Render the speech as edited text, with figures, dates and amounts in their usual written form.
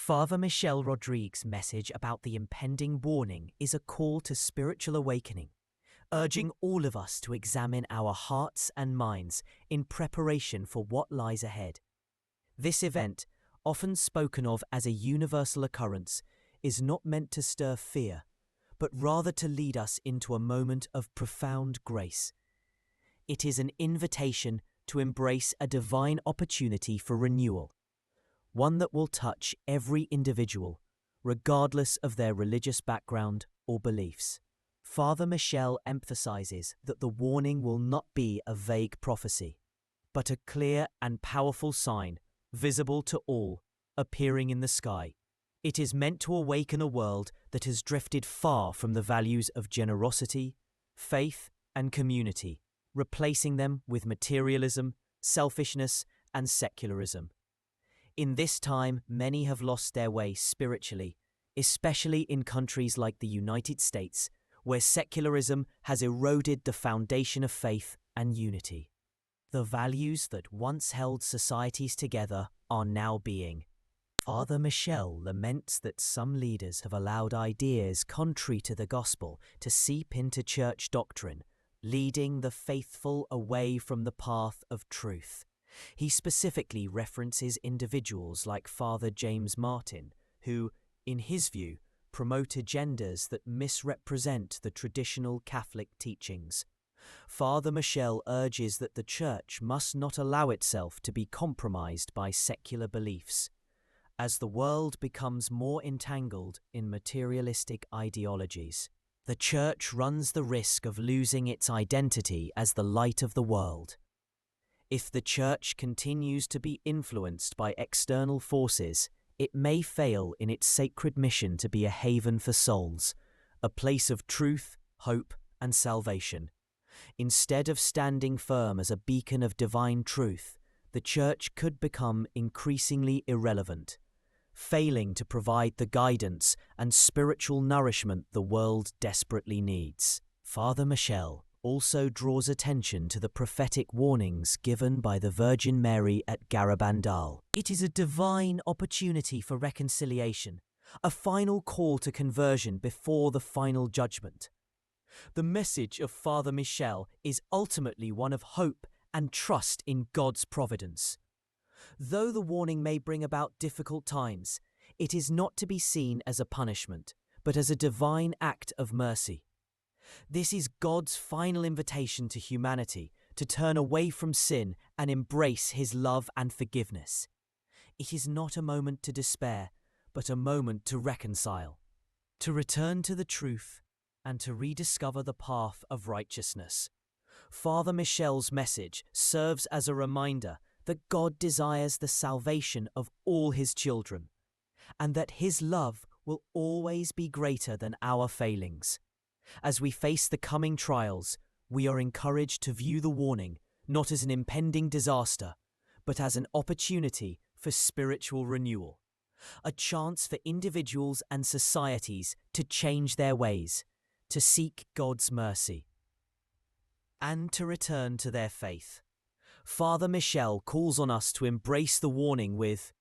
Father Michel Rodrigue's message about the impending warning is a call to spiritual awakening, urging all of us to examine our hearts and minds in preparation for what lies ahead. This event, often spoken of as a universal occurrence, is not meant to stir fear, but rather to lead us into a moment of profound grace. It is an invitation to embrace a divine opportunity for renewal, one that will touch every individual, regardless of their religious background or beliefs. Father Michel emphasizes that the warning will not be a vague prophecy, but a clear and powerful sign, visible to all, appearing in the sky. It is meant to awaken a world that has drifted far from the values of generosity, faith, and community, replacing them with materialism, selfishness, and secularism. In this time, many have lost their way spiritually, especially in countries like the United States, where secularism has eroded the foundation of faith and unity. The values that once held societies together are now being. Father Michel laments that some leaders have allowed ideas contrary to the gospel to seep into church doctrine, leading the faithful away from the path of truth. He specifically references individuals like Father James Martin, who, in his view, promote agendas that misrepresent the traditional Catholic teachings. Father Michel urges that the Church must not allow itself to be compromised by secular beliefs. As the world becomes more entangled in materialistic ideologies, the Church runs the risk of losing its identity as the light of the world. If the Church continues to be influenced by external forces, it may fail in its sacred mission to be a haven for souls, a place of truth, hope, and salvation. Instead of standing firm as a beacon of divine truth, the Church could become increasingly irrelevant, failing to provide the guidance and spiritual nourishment the world desperately needs. Father Michel also draws attention to the prophetic warnings given by the Virgin Mary at Garabandal. It is a divine opportunity for reconciliation, a final call to conversion before the final judgment. The message of Father Michel is ultimately one of hope and trust in God's providence. Though the warning may bring about difficult times, it is not to be seen as a punishment, but as a divine act of mercy. This is God's final invitation to humanity to turn away from sin and embrace His love and forgiveness. It is not a moment to despair, but a moment to reconcile, to return to the truth, and to rediscover the path of righteousness. Father Michel's message serves as a reminder that God desires the salvation of all His children, and that His love will always be greater than our failings. As we face the coming trials, we are encouraged to view the warning not as an impending disaster, but as an opportunity for spiritual renewal, a chance for individuals and societies to change their ways, to seek God's mercy, and to return to their faith. Father Michel calls on us to embrace the warning with